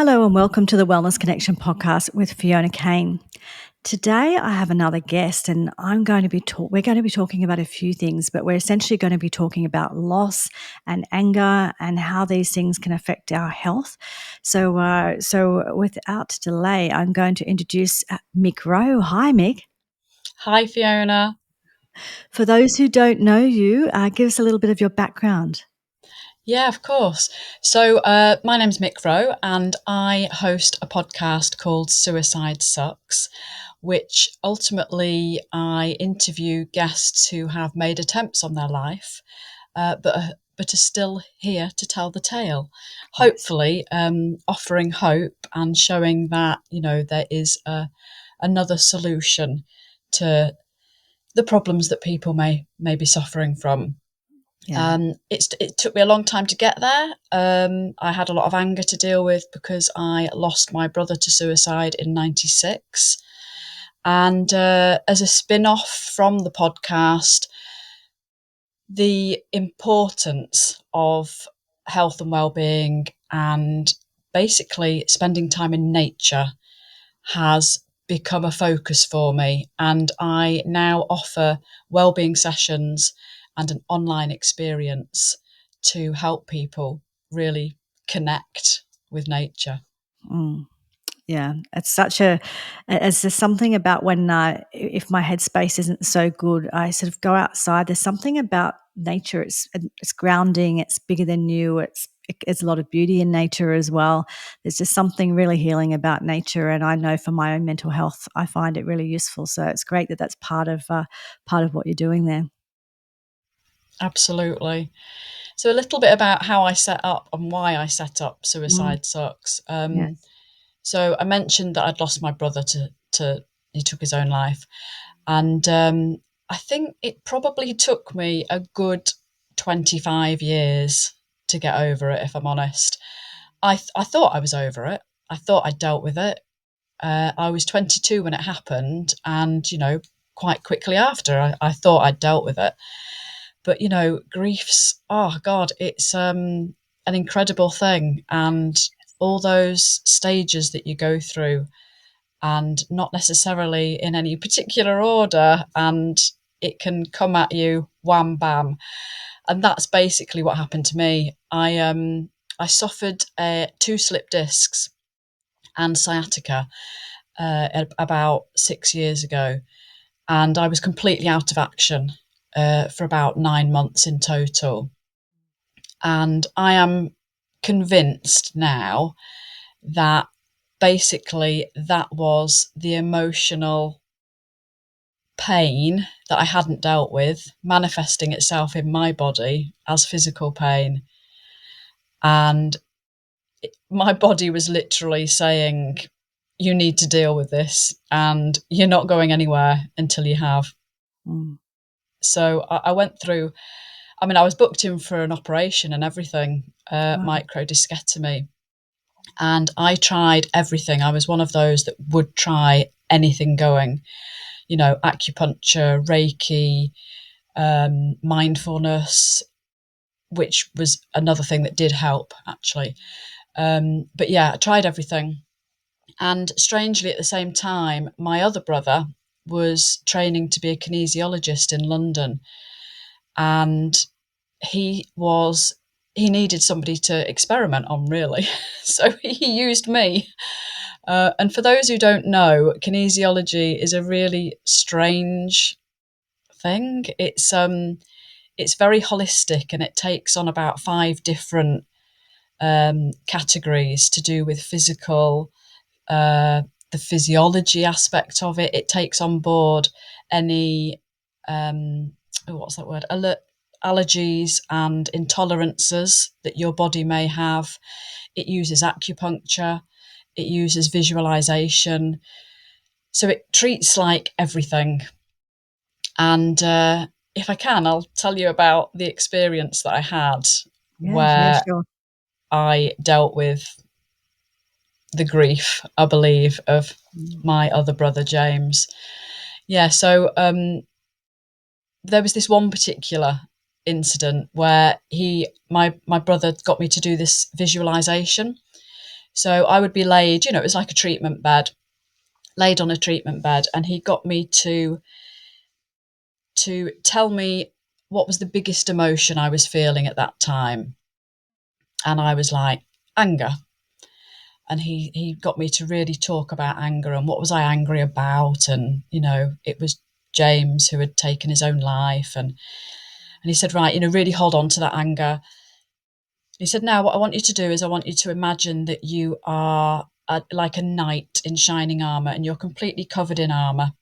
Hello and welcome to the Wellness Connection podcast with Fiona Kane. Today I have another guest and we're going to be talking about a few things, but we're essentially going to be talking about loss and anger and how these things can affect our health. So without delay, I'm going to introduce Mick Rowe. Hi, Mick. Hi, Fiona. For those who don't know you, give us a little bit of your background. Yeah, of course. So my name's Mick Rowe and I host a podcast called Suicide Sucks, which ultimately I interview guests who have made attempts on their life, but are still here to tell the tale. Hopefully, offering hope and showing that, there is another solution to the problems that people may be suffering from. Yeah. It took me a long time to get there. I had a lot of anger to deal with because I lost my brother to suicide in '96. And as a spin-off from the podcast, the importance of health and well-being and basically spending time in nature has become a focus for me. And I now offer well-being sessions and an online experience to help people really connect with nature. Mm. Yeah, it's there's something about when, if my headspace isn't so good, I sort of go outside. There's something about nature. It's grounding. It's bigger than you. There's a lot of beauty in nature as well. There's just something really healing about nature, and I know for my own mental health, I find it really useful. So it's great that that's part of what you're doing there. Absolutely. So a little bit about how I set up and why I set up Mm, Suicide Sucks. yes. So I mentioned that I'd lost my brother to he took his own life. And I think it probably took me a good 25 years to get over it, if I'm honest. I thought I was over it. I thought I'd dealt with it. I was 22 when it happened. And, quite quickly after, I thought I'd dealt with it. But, grief's, oh God, it's an incredible thing. And all those stages that you go through, and not necessarily in any particular order, and it can come at you wham bam. And that's basically what happened to me. I suffered two slip discs and sciatica about 6 years ago, and I was completely out of action for about 9 months in total. And I am convinced now that basically that was the emotional pain that I hadn't dealt with manifesting itself in my body as physical pain. And my body was literally saying, you need to deal with this and you're not going anywhere until you have. Mm. So I went through, I was booked in for an operation and everything, Wow. microdiscectomy. And I tried everything. I was one of those that would try anything going, acupuncture, Reiki, mindfulness, which was another thing that did help actually. But yeah, I tried everything. And strangely, at the same time, my other brother was training to be a kinesiologist in London. And he needed somebody to experiment on, really. So he used me. And for those who don't know, kinesiology is a really strange thing. It's very holistic and it takes on about 5 different categories to do with physical, the physiology aspect of it. It takes on board any what's that word? Allergies and intolerances that your body may have. It uses acupuncture. It uses visualization. So it treats like everything. And if I can, I'll tell you about the experience that I had Yeah, yeah, where sure. I dealt with the grief, I believe, of Mm. my other brother, James. Yeah, so there was this one particular incident where my brother got me to do this visualization. So I would be laid, it was like a treatment bed, laid on a treatment bed, and he got me to tell me what was the biggest emotion I was feeling at that time. And I was like, anger. And he got me to really talk about anger and what was I angry about. And, it was James who had taken his own life. And he said, right, really hold on to that anger. He said, now what I want you to do is I want you to imagine that you are like a knight in shining armor, and you're completely covered in armor.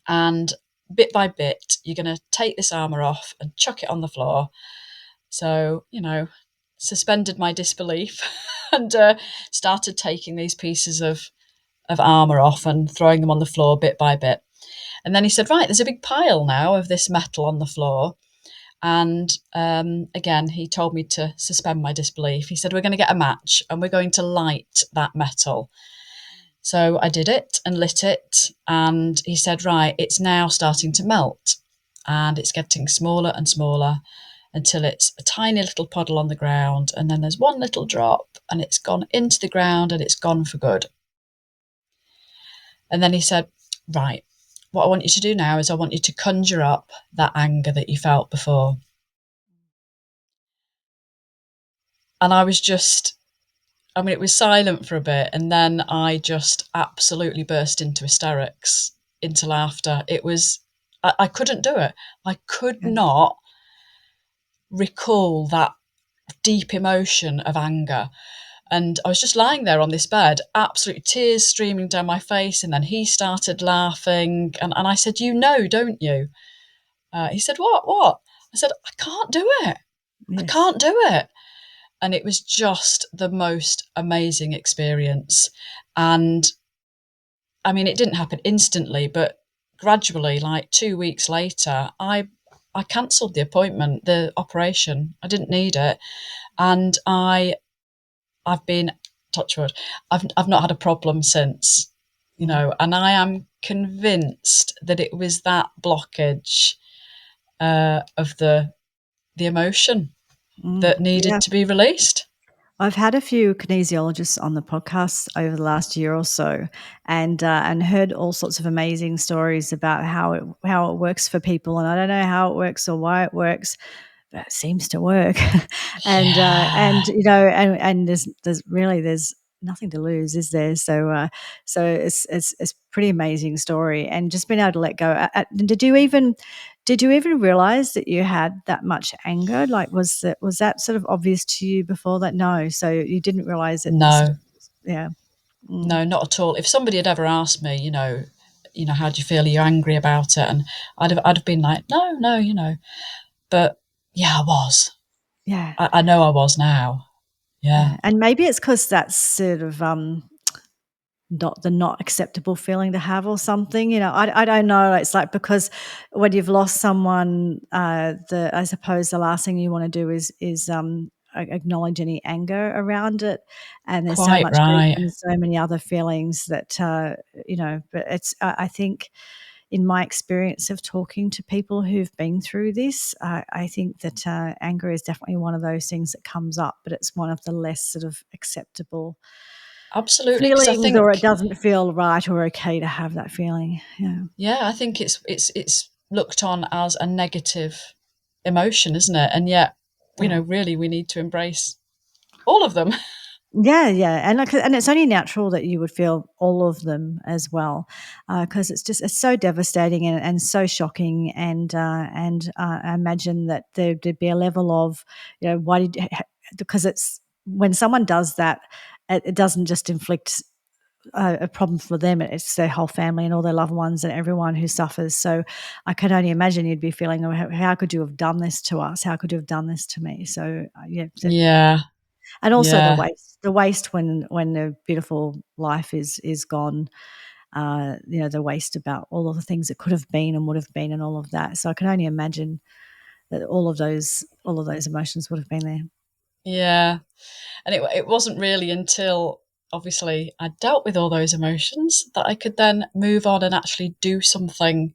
And bit by bit, you're going to take this armor off and chuck it on the floor. So, suspended my disbelief and started taking these pieces of armor off and throwing them on the floor bit by bit. And then he said, right, there's a big pile now of this metal on the floor. And again, he told me to suspend my disbelief. He said, we're going to get a match and we're going to light that metal. So I did it and lit it. And he said, right, it's now starting to melt. And it's getting smaller and smaller until it's a tiny little puddle on the ground. And then there's one little drop and it's gone into the ground and it's gone for good. And then he said, right, what I want you to do now is I want you to conjure up that anger that you felt before. And I was it was silent for a bit. And then I just absolutely burst into hysterics, into laughter. I couldn't do it. I could Yeah. not recall that deep emotion of anger. And I was just lying there on this bed, absolute tears streaming down my face. And then he started laughing. And I said, don't you? He said, what? I said, I can't do it. I Yes. can't do it. And it was just the most amazing experience. And it didn't happen instantly, but gradually, like 2 weeks later, I cancelled the appointment, the operation. I didn't need it. And I've been, touch wood, I've not had a problem since, and I am convinced that it was that blockage of the emotion that needed Yeah. to be released. I've had a few kinesiologists on the podcast over the last year or so, and heard all sorts of amazing stories about how it works for people. And I don't know how it works or why it works, but it seems to work. Yeah. And there's nothing to lose, is there? So it's pretty amazing story, and just being able to let go. Did you even realize that you had that much anger? Like, was that sort of obvious to you before that? No, so you didn't realize it. No, Yeah. Mm. no, not at all. If somebody had ever asked me, how do you feel? Are you angry about it? And I'd have been like, no, no, but yeah, I was. Yeah. I know I was now. Yeah, Yeah. And maybe it's because that's sort of not acceptable feeling to have or something. I don't know. It's like, because when you've lost someone, I suppose the last thing you want to do is acknowledge any anger around it. And there's so quite much grief right. and so many other feelings that but it's I think, in my experience of talking to people who've been through this, I think that anger is definitely one of those things that comes up, but it's one of the less sort of acceptable Absolutely. Because I feelings, or it think, doesn't feel right or okay to have that feeling. Yeah. yeah, I think it's looked on as a negative emotion, isn't it? And yet, Yeah. really, we need to embrace all of them. Yeah, yeah, and it's only natural that you would feel all of them as well, because it's so devastating and so shocking, and I imagine that there'd be a level of, why because it's when someone does that, it doesn't just inflict a problem for them; it's their whole family and all their loved ones and everyone who suffers. So I can only imagine you'd be feeling, "Oh, how could you have done this to us? How could you have done this to me?" So yeah, Yeah, and also the yeah. waste when the beautiful life is gone. The waste about all of the things that could have been and would have been and all of that. So I can only imagine that all of those emotions would have been there. Yeah. And it wasn't really until obviously I dealt with all those emotions that I could then move on and actually do something.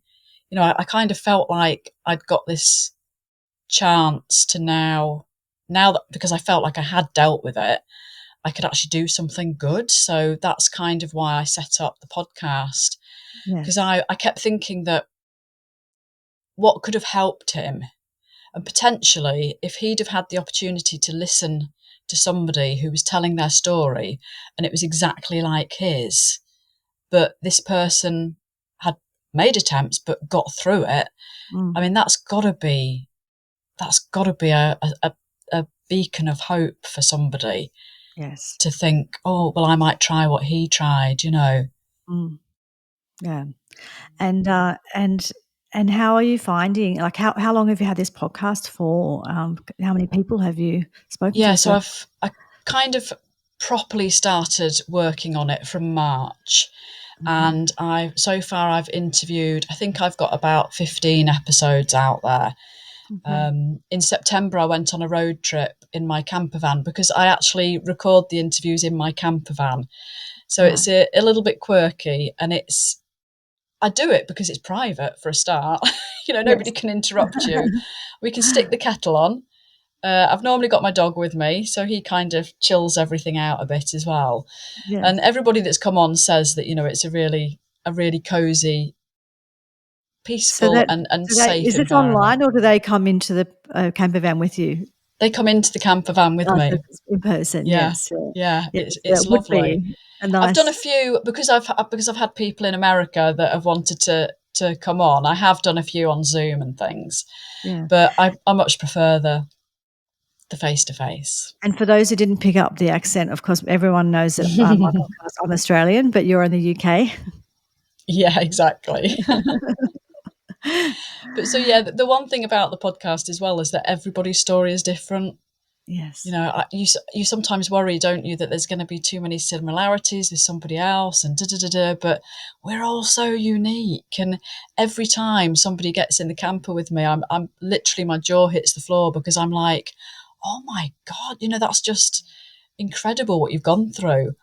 I kind of felt like I'd got this chance to now that, because I felt like I had dealt with it, I could actually do something good. So that's kind of why I set up the podcast, because Yes. I kept thinking that what could have helped him, and potentially if he'd have had the opportunity to listen to somebody who was telling their story and it was exactly like his, but this person had made attempts but got through it. I Mm. mean, that's got to be a beacon of hope for somebody Yes. to think, oh, well, I might try what he tried, you know. Mm. Yeah. And how are you finding, like, how long have you had this podcast for? How many people have you spoken Yeah, to so so I kind of properly started working on it from March, Mhm. and I've interviewed, I think I've got about 15 episodes out there. Okay. In September, I went on a road trip in my camper van, because I actually record the interviews in my camper van. So Right. it's a little bit quirky, and I do it because it's private for a start. Nobody Yes. can interrupt you. We can stick the kettle on. I've normally got my dog with me, so he kind of chills everything out a bit as well. And Yes. everybody that's come on says that, it's a really cozy, So peaceful that and do they safe is this environment. online or do they come into the, camper van with you? They come into the camper van with Oh, so me. it's in person, Yeah, yes, yeah. yeah, Yes, it's it would lovely. be a I've done nice a few, because I've had people in America that have wanted to come on. I have done a few on Zoom and things, yeah. but I much prefer the face to face. And for those who didn't pick up the accent, of course, everyone knows that, my podcast, I'm Australian, but you're in the UK. Yeah, exactly. But so yeah, the one thing about the podcast as well is that everybody's story is different. Yes. You sometimes worry, don't you, that there's going to be too many similarities with somebody else and da da da da. But we're all so unique, and every time somebody gets in the camper with me, I'm literally, my jaw hits the floor, because I'm like, oh my god, that's just incredible what you've gone through.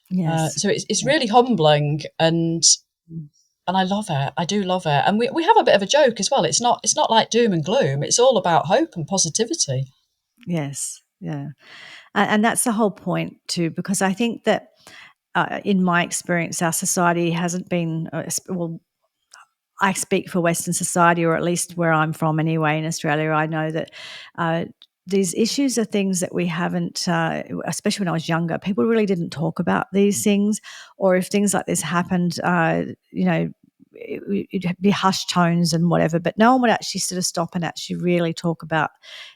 Yes. So it's Yeah. really humbling, Mm. and I love it. I do love it, and we have a bit of a joke as well. It's not like doom and gloom. It's all about hope and positivity. Yes. Yeah. And that's the whole point too, because I think that, in my experience, our society hasn't been, well, I speak for Western society, or at least where I'm from anyway, in Australia. I know that, uh, these issues are things that we haven't, especially when I was younger, people really didn't talk about these things. Or if things like this happened, it'd be hushed tones and whatever, but no one would actually sort of stop and actually really talk about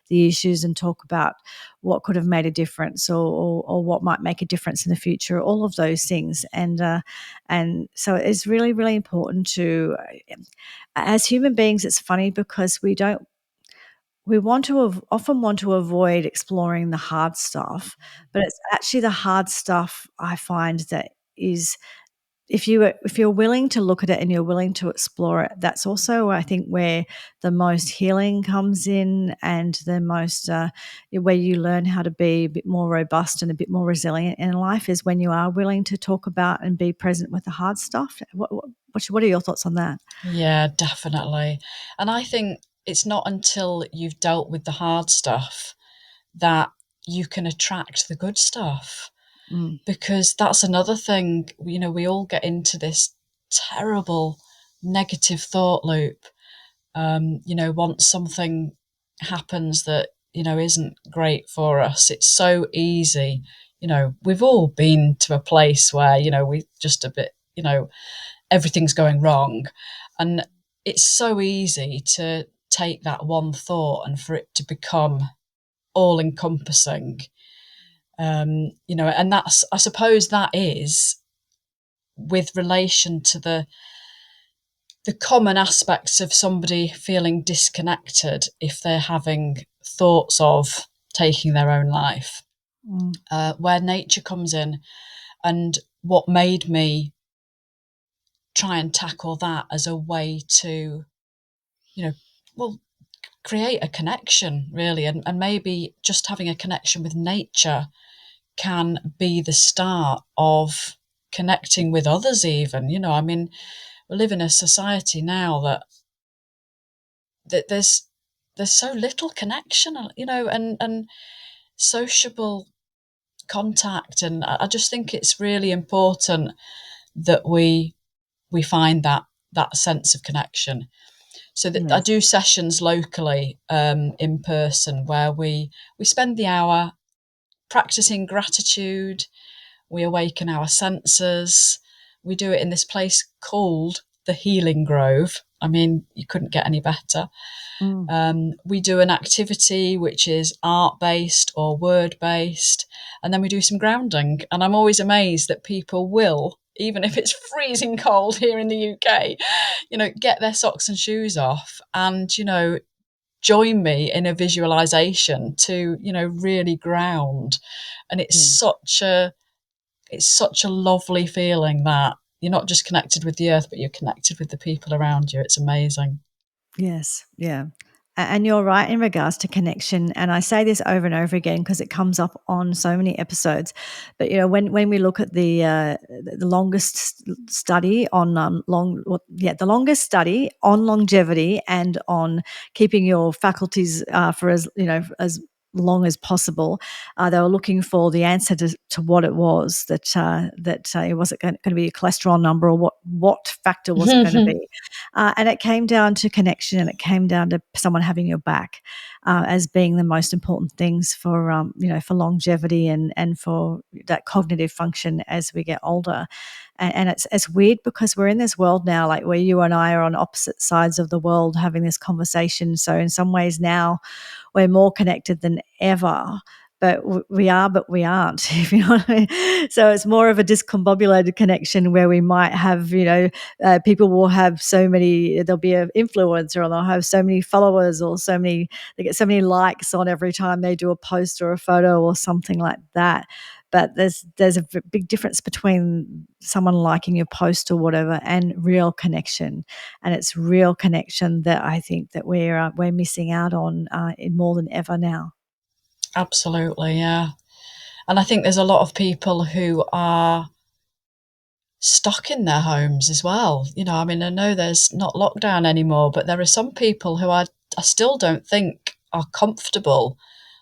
the issues and talk about what could have made a difference, or what might make a difference in the future, all of those things. And so it's really, really important to, as human beings, it's funny because often want to avoid exploring the hard stuff, but it's actually the hard stuff I find that is, if you're willing to look at it and you're willing to explore it, that's also, I think, where the most healing comes in, and the most, where you learn how to be a bit more robust and a bit more resilient in life, is when you are willing to talk about and be present with the hard stuff. What are your thoughts on that? Yeah, definitely. And I think it's not until you've dealt with the hard stuff that you can attract the good stuff. Mm. Because that's another thing, we all get into this terrible negative thought loop. Once something happens that, isn't great for us, it's so easy. We've all been to a place where, we just a bit, everything's going wrong. And it's so easy to take that one thought and for it to become all encompassing. And I suppose that is with relation to the common aspects of somebody feeling disconnected if they're having thoughts of taking their own life, Mm. where nature comes in. And what made me try and tackle that as a way to, you know, well, create a connection really, and maybe just having a connection with nature can be the start of connecting with others even. I mean, we live in a society now that there's so little connection, and sociable contact. And I just think it's really important that we find that sense of connection. So that I Yes. do sessions locally, in person, where we spend the hour practicing gratitude. We awaken our senses. We do it in this place called the Healing Grove. I mean, you couldn't get any better. Mm. We do an activity which is art based or word based, and then we do some grounding. And I'm always amazed that people will, even if it's freezing cold here in the UK, get their socks and shoes off and, join me in a visualization to, really ground. And Yes. it's such a lovely feeling that you're not just connected with the earth, but you're connected with the people around you. It's amazing. Yes, yeah. And you're right in regards to connection. And I say this over and over again because it comes up on so many episodes. But when we look at the longest study on the longest study on longevity and on keeping your faculties for as long as possible, they were looking for the answer to what it was that it wasn't going to be a cholesterol number, or what factor was it going to be. And it came down to connection, and it came down to someone having your back as being the most important things for for longevity and for that cognitive function as we get older. And it's weird because we're in this world now, like where you and I are on opposite sides of the world having this conversation. So in some ways now we're more connected than ever, but we are, but we aren't. If you know what I mean? So it's more of a discombobulated connection where we might have, people will have so many. There'll be an influencer, or they'll have so many followers, or they get so many likes on every time they do a post or a photo or something like that. But there's a big difference between someone liking your post or whatever and real connection, and it's real connection that I think that we're missing out on in more than ever now. Absolutely, yeah. And I think there's a lot of people who are stuck in their homes as well. I mean, I know there's not lockdown anymore, but there are some people who I still don't think are comfortable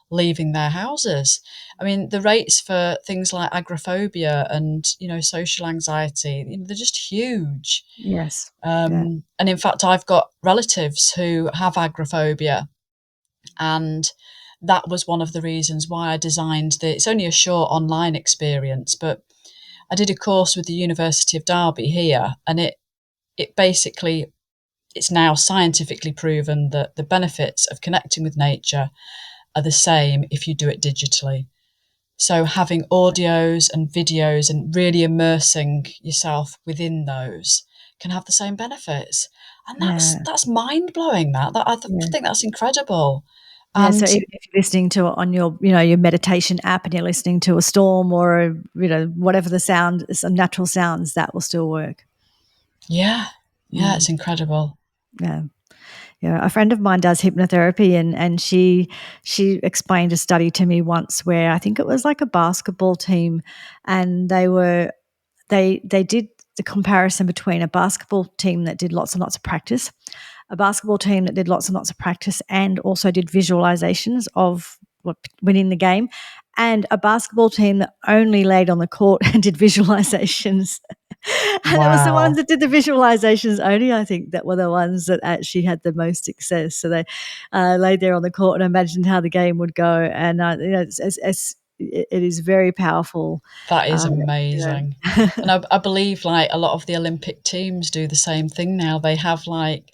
leaving their houses. I mean, the rates for things like agoraphobia and, social anxiety, they're just huge. Yes. Yeah. And in fact, I've got relatives who have agoraphobia, and that was one of the reasons why I designed it's only a short online experience, but I did a course with the University of Derby here, and it basically, it's now scientifically proven that the benefits of connecting with nature are the same if you do it digitally. So having audios and videos and really immersing yourself within those can have the same benefits. And Yeah. that's mind blowing. I Yeah. think that's incredible. Yeah, so And if you're listening to it on your meditation app, and you're listening to a storm or whatever the sound, some natural sounds, that will still work. yeah, yeah, Mm, it's incredible. yeah. Yeah, a friend of mine does hypnotherapy, and she explained a study to me once where I think it was like a basketball team, and they did the comparison between a basketball team that did lots and lots of practice, a basketball team that did lots and lots of practice and also did visualizations of winning the game, and a basketball team that only laid on the court and did visualizations. And it was the ones Wow, that did the visualizations only, I think, that were the ones that actually had the most success. So they laid there on the court and imagined how the game would go. And, it is very powerful. that is Uh, amazing. you And I believe like a lot of the Olympic teams do the same thing now. They have like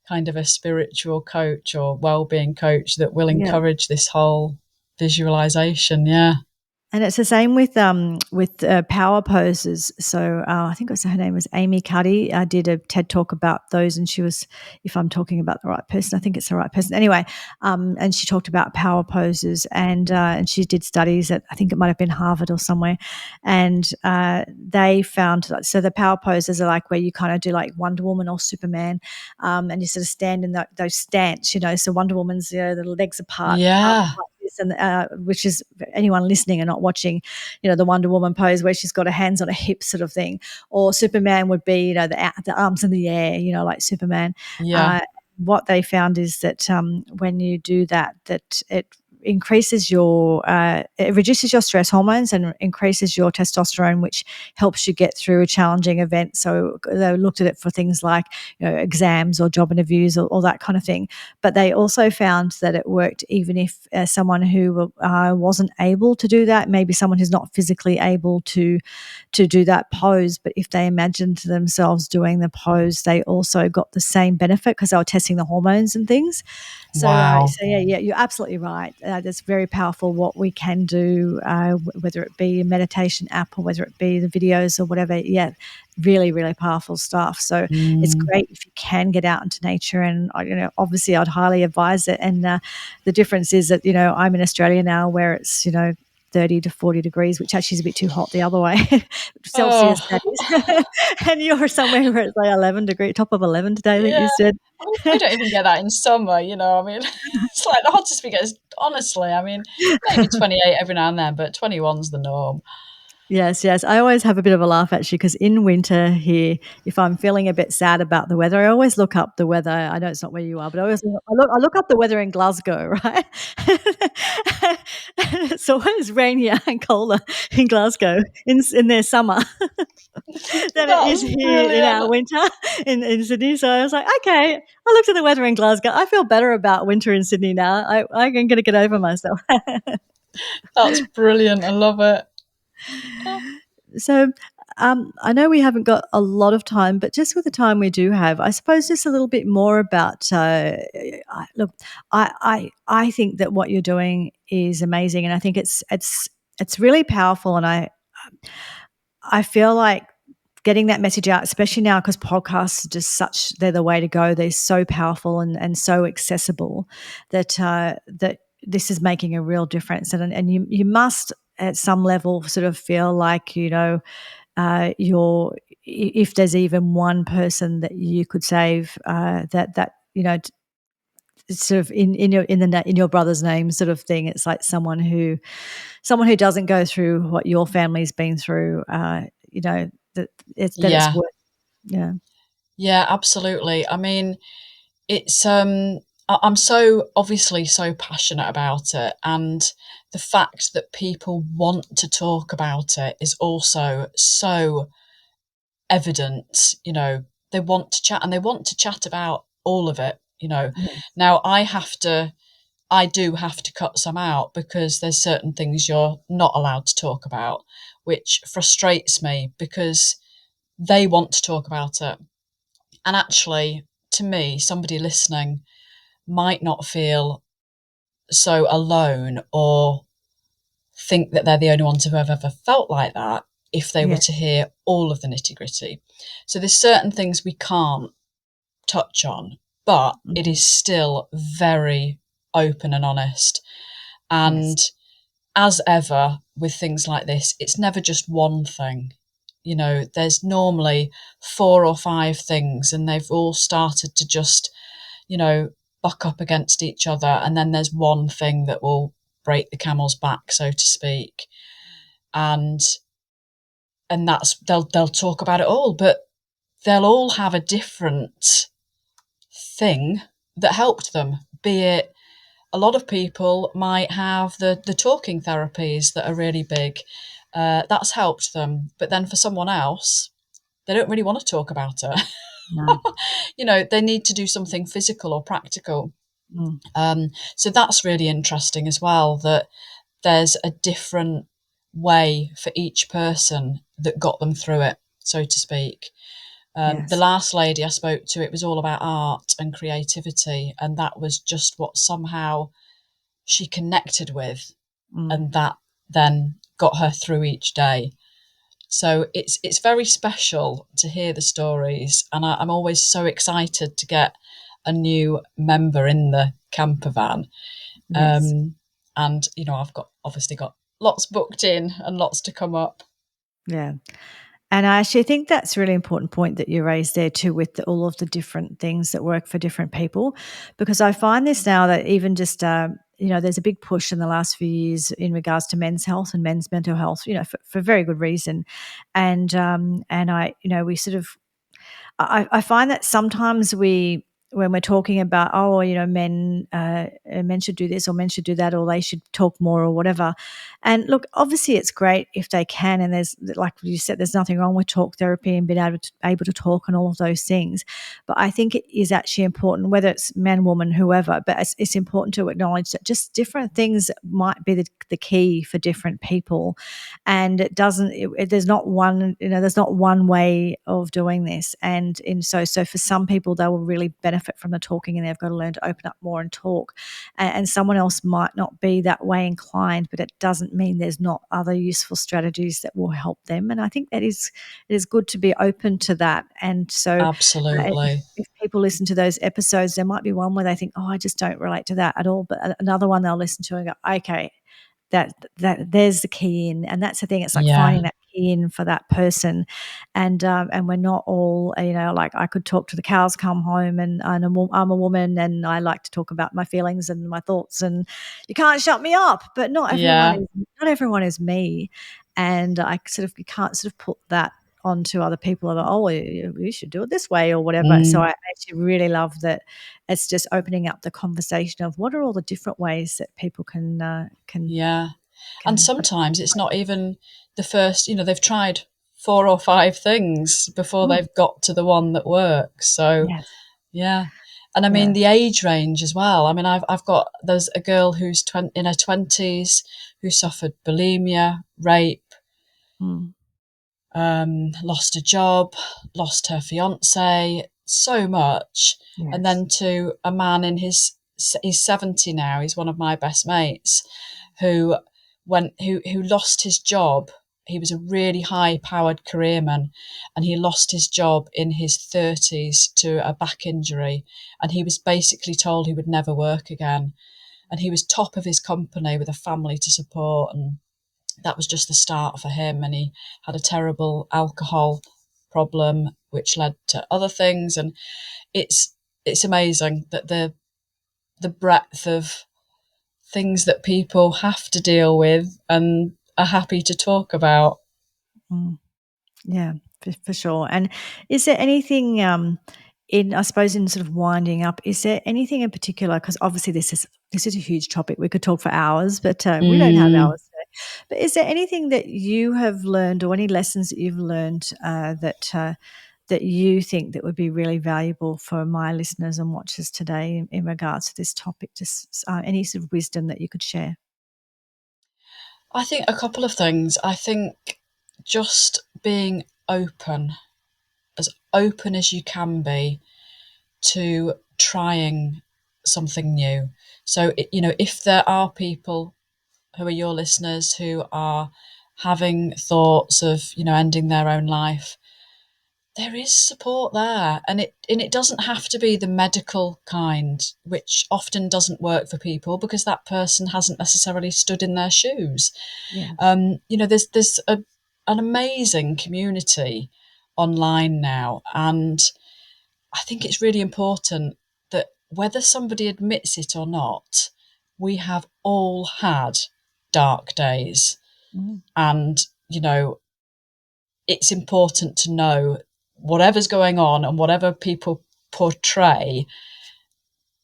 kind of a spiritual coach or well-being coach that will yeah. encourage this whole visualization. Yeah. And it's the same with power poses. So I think it was her name was Amy Cuddy. Did a TED talk about those, and she was, if I'm talking about the right person, I think it's the right person. Anyway, and she talked about power poses, and she did studies at, I think it might have been Harvard or somewhere, and they found, so the power poses are like where you kind of do like Wonder Woman or Superman, and you sort of stand in those stance, so Wonder Woman's, the legs apart, arms Yeah. like this, and which is, anyone listening and not watching, the Wonder Woman pose where she's got her hands on her hips sort of thing, or Superman would be, the arms in the air, like Superman. Yeah. Uh, what they found is that when you do that, that it increases it reduces your stress hormones and increases your testosterone, which helps you get through a challenging event. So they looked at it for things like, exams or job interviews or that kind of thing. But they also found that it worked even if someone who wasn't able to do that, maybe someone who's not physically able to do that pose, but if they imagined themselves doing the pose, they also got the same benefit because they were testing the hormones and things. Wow. So yeah, you're absolutely right. That's very powerful what we can do, whether it be a meditation app or whether it be the videos or whatever. Yeah, really, really powerful stuff. So it's Mm. great if you can get out into nature, and obviously I'd highly advise it. And the difference is that I'm in Australia now, where it's 30 to 40 degrees, which actually is a bit too hot the other way, Celsius Oh, that is. And you're somewhere where it's like 11 degree, top of 11 today, I think yeah. you said. I mean, we don't even get that in summer, I mean, it's like the hottest we get is, honestly, I mean, maybe 28 every now and then, but 21's the norm. Yes, yes. I always have a bit of a laugh actually because in winter here, if I'm feeling a bit sad about the weather, I always look up the weather. I know it's not where you are, but I look up the weather in Glasgow, right? And it's always rainier and colder in Glasgow in their summer than it is That's here in our brilliant. winter in Sydney. So I was like, okay, I looked at the weather in Glasgow. I feel better about winter in Sydney now. I'm going to get over myself. That's brilliant. I love it. Oh, So, I know we haven't got a lot of time, but just with the time we do have, I suppose just a little bit more about. Look, I think that what you're doing is amazing, and I think it's really powerful, and I feel like getting that message out, especially now because podcasts are just they're the way to go. They're so powerful and so accessible that this is making a real difference, and you must at some level sort of feel like you're if there's even one person that you could save, that it's sort of in your brother's name sort of thing. It's like someone who doesn't go through what your family's been through. That it's yeah. worth. Yeah. Yeah, absolutely. I mean, it's I'm so obviously so passionate about it, and the fact that people want to talk about it is also so evident. They want to chat, and they want to chat about all of it. Yes. Now I do have to cut some out because there's certain things you're not allowed to talk about, which frustrates me because they want to talk about it. And actually, to me, somebody listening might not feel so alone or think that they're the only ones who have ever felt like that if they were Yeah. to hear all of the nitty gritty. So there's certain things we can't touch on, but it Mhm. is still very open and honest. Yes. And as ever with things like this, it's never just one thing. There's normally four or five things, and they've all started to just, you know, buck up against each other. And then there's one thing that will break the camel's back, so to speak. And that's they'll talk about it all, but they'll all have a different thing that helped them, be it a lot of people might have the talking therapies that are really big. That's helped them. But then for someone else, they don't really want to talk about it. No. They need to do something physical or practical. Mm. So that's really interesting as well, that there's a different way for each person that got them through it, so to speak. The Yes. last lady I spoke to, it was all about art and creativity, and that was just what somehow she connected with, Mm. and that then got her through each day. So it's very special to hear the stories, and I'm always so excited to get a new member in the camper van. Yes. And I've obviously got lots booked in and lots to come up. Yeah. And I actually think that's a really important point that you raised there too, with all of the different things that work for different people. Because I find this now that even just, there's a big push in the last few years in regards to men's health and men's mental health, for very good reason. And I, we sort of, I find that sometimes we when we're talking about, oh, men should do this or men should do that or they should talk more or whatever. And look, obviously it's great if they can, and there's, like you said, there's nothing wrong with talk therapy and being able to talk and all of those things. But I think it is actually important, whether it's man, woman, whoever, but it's important to acknowledge that just different things might be the key for different people. And it doesn't, there's not one, there's not one way of doing this. And so for some people, they will really benefit from the talking, and they've got to learn to open up more and talk. And someone else might not be that way inclined, but it doesn't mean there's not other useful strategies that will help them. And I think it is good to be open to that. And so Absolutely. if people listen to those episodes, there might be one where they think, oh, I just don't relate to that at all. But another one they'll listen to and go, okay, that there's the key in. And that's the thing. It's like Yeah. finding that key in for that person. And we're not all, like I could talk to the cows come home, and I'm a woman and I like to talk about my feelings and my thoughts, and you can't shut me up. But Yeah. not everyone is me. And you can't sort of put that onto other people that, oh, you should do it this way or whatever. So I actually really love that it's just opening up the conversation of what are all the different ways that people Yeah. And can sometimes it's not even the first, they've tried 4 or 5 things before Mm, they've got to the one that works. So, yes, yeah. And I mean, yeah, the age range as well. I mean, there's a girl who's in her 20s who suffered bulimia, rape, mm, lost a job, lost her fiance, so much. And yes, then to a man he's 70 now, he's one of my best mates, who who lost his job. He was a really high powered careerman, and he lost his job in his 30s to a back injury, and he was basically told he would never work again. And he was top of his company with a family to support, and that was just the start for him. And he had a terrible alcohol problem which led to other things. And it's amazing that the breadth of things that people have to deal with and are happy to talk about. mm, yeah, for sure. And is there anything, I suppose, in sort of winding up, is there anything in particular? Because obviously this is a huge topic. We could talk for hours, but we don't have Mm, hours today. But is there anything that you have learned, or any lessons that you've learned that you think that would be really valuable for my listeners and watchers today in regards to this topic? Just any sort of wisdom that you could share. I think a couple of things. I think just being open as you can be to trying something new. So, if there are people who are your listeners who are having thoughts of, ending their own life, there is support there. And it doesn't have to be the medical kind, which often doesn't work for people because that person hasn't necessarily stood in their shoes. Yes. An amazing community online now, and I think it's really important that whether somebody admits it or not, we have all had dark days. Mm, And, it's important to know whatever's going on and whatever people portray,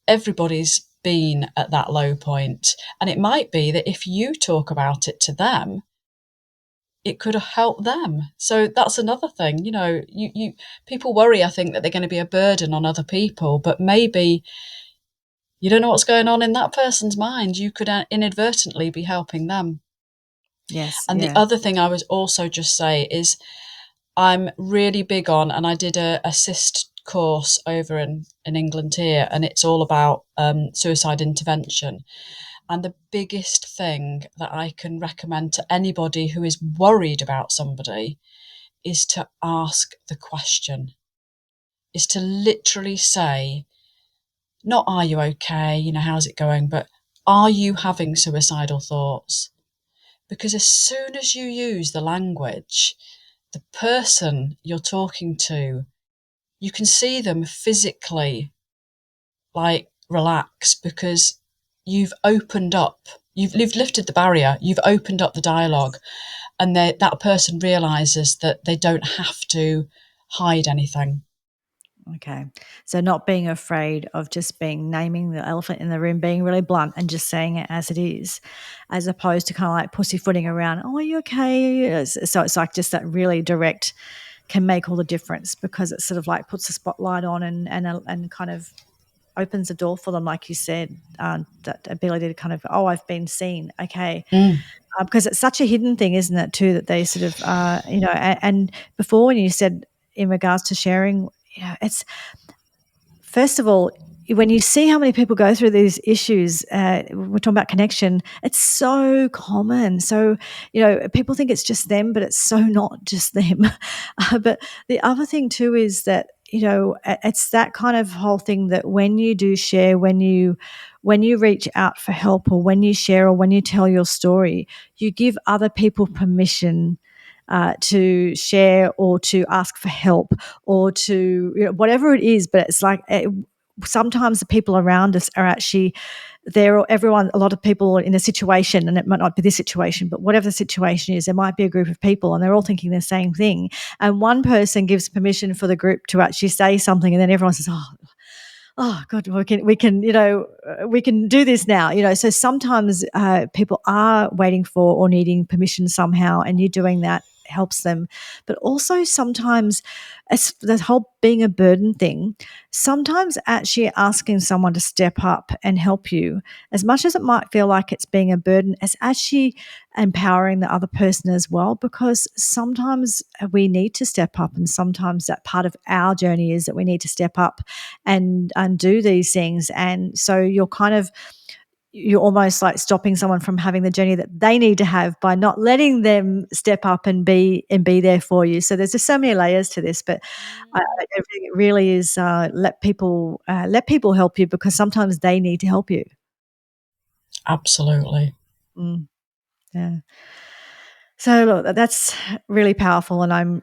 everybody's been at that low point. And it might be that if you talk about it to them, it could help them. So that's another thing. You people worry, I think, that they're going to be a burden on other people, but maybe you don't know what's going on in that person's mind. You could inadvertently be helping them. yes. And the Yeah. other thing I would also just say is I'm really big on, and I did a cyst course over in England here, and it's all about suicide intervention. And the biggest thing that I can recommend to anybody who is worried about somebody is to ask the question, is to literally say, not are you okay, how's it going, but are you having suicidal thoughts? Because as soon as you use the language, the person you're talking to, you can see them physically like relax because you've opened up, you've lifted the barrier, you've opened up the dialogue, and that person realizes that they don't have to hide anything. Okay. So not being afraid of just naming the elephant in the room, being really blunt and just saying it as it is, as opposed to kind of like pussyfooting around, oh, are you okay? So it's like just that really direct can make all the difference, because it sort of like puts a spotlight on and kind of opens the door for them, like you said, that ability to kind of, oh, I've been seen. Okay. Mm. Because it's such a hidden thing, isn't it, too, that they sort of, and before when you said in regards to sharing, it's, first of all, when you see how many people go through these issues, we're talking about connection, it's so common. So, people think it's just them, but it's so not just them. But the other thing too is that, it's that kind of whole thing that when you do share, when you reach out for help, or when you share, or when you tell your story, you give other people permission to share, or to ask for help, or to, whatever it is. But it's like, sometimes the people around us are actually there. Everyone, a lot of people in a situation, and it might not be this situation, but whatever the situation is, there might be a group of people and they're all thinking the same thing. And one person gives permission for the group to actually say something, and then everyone says, oh God, we can do this now. So sometimes people are waiting for or needing permission somehow, and you doing that helps them. But also sometimes it's the whole being a burden thing. Sometimes actually asking someone to step up and help you, as much as it might feel like it's being a burden, it's actually empowering the other person as well, because sometimes we need to step up, and sometimes that part of our journey is that we need to step up and do these things. And so you're almost like stopping someone from having the journey that they need to have by not letting them step up and be there for you. So there's just so many layers to this, but I think it really is, let people help you, because sometimes they need to help you. Absolutely. Mm, yeah. So look, that's really powerful, and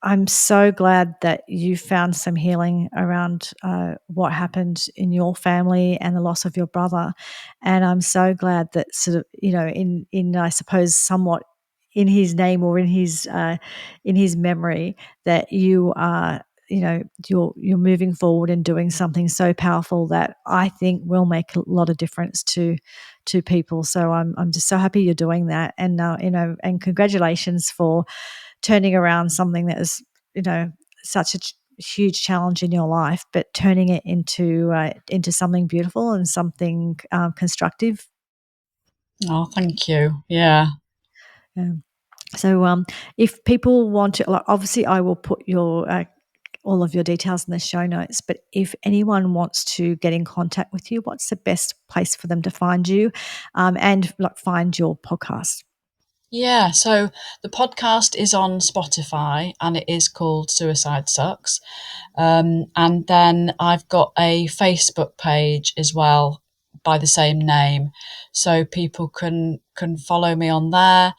I'm so glad that you found some healing around what happened in your family and the loss of your brother, and I'm so glad that sort of, in I suppose somewhat in his name, or in his memory, that you are, you're moving forward and doing something so powerful that I think will make a lot of difference to people. So I'm just so happy you're doing that, and and congratulations for turning around something that is, such a huge challenge in your life, but turning it into something beautiful and something constructive. Oh, thank you. Yeah. Um, so, if people want to, like, obviously, I will put your all of your details in the show notes. But if anyone wants to get in contact with you, what's the best place for them to find you, and like find your podcast? Yeah, so the podcast is on Spotify and it is called Suicide Sucks. And then I've got a Facebook page as well by the same name. So people can follow me on there.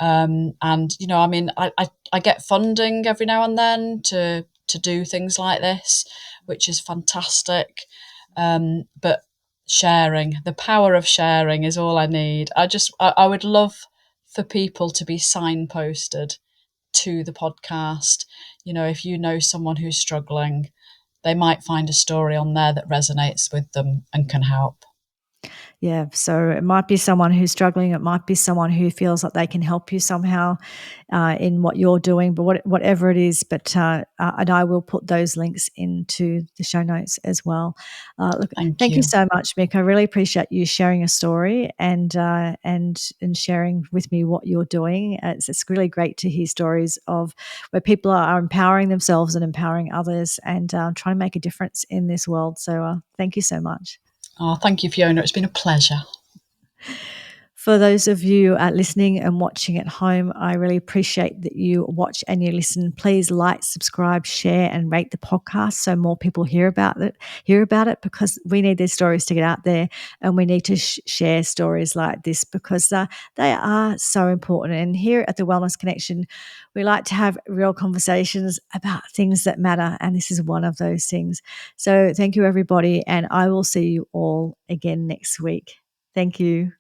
And I mean, I get funding every now and then to do things like this, which is fantastic. But sharing, the power of sharing is all I need. I would love for people to be signposted to the podcast. If you know someone who's struggling, they might find a story on there that resonates with them and can help. Yeah, so it might be someone who's struggling. It might be someone who feels like they can help you somehow in what you're doing, but whatever it is. But and I will put those links into the show notes as well. Look, Thank thank you you. so much, Mick. I really appreciate you sharing a story and sharing with me what you're doing. It's really great to hear stories of where people are empowering themselves and empowering others, and trying to make a difference in this world. So thank you so much. Oh, thank you, Fiona. It's been a pleasure. For those of you listening and watching at home, I really appreciate that you watch and you listen. Please like, subscribe, share, and rate the podcast so more people hear about it, because we need these stories to get out there, and we need to share stories like this, because they are so important. And here at the Wellness Connection, we like to have real conversations about things that matter, and this is one of those things. So thank you, everybody, and I will see you all again next week. Thank you.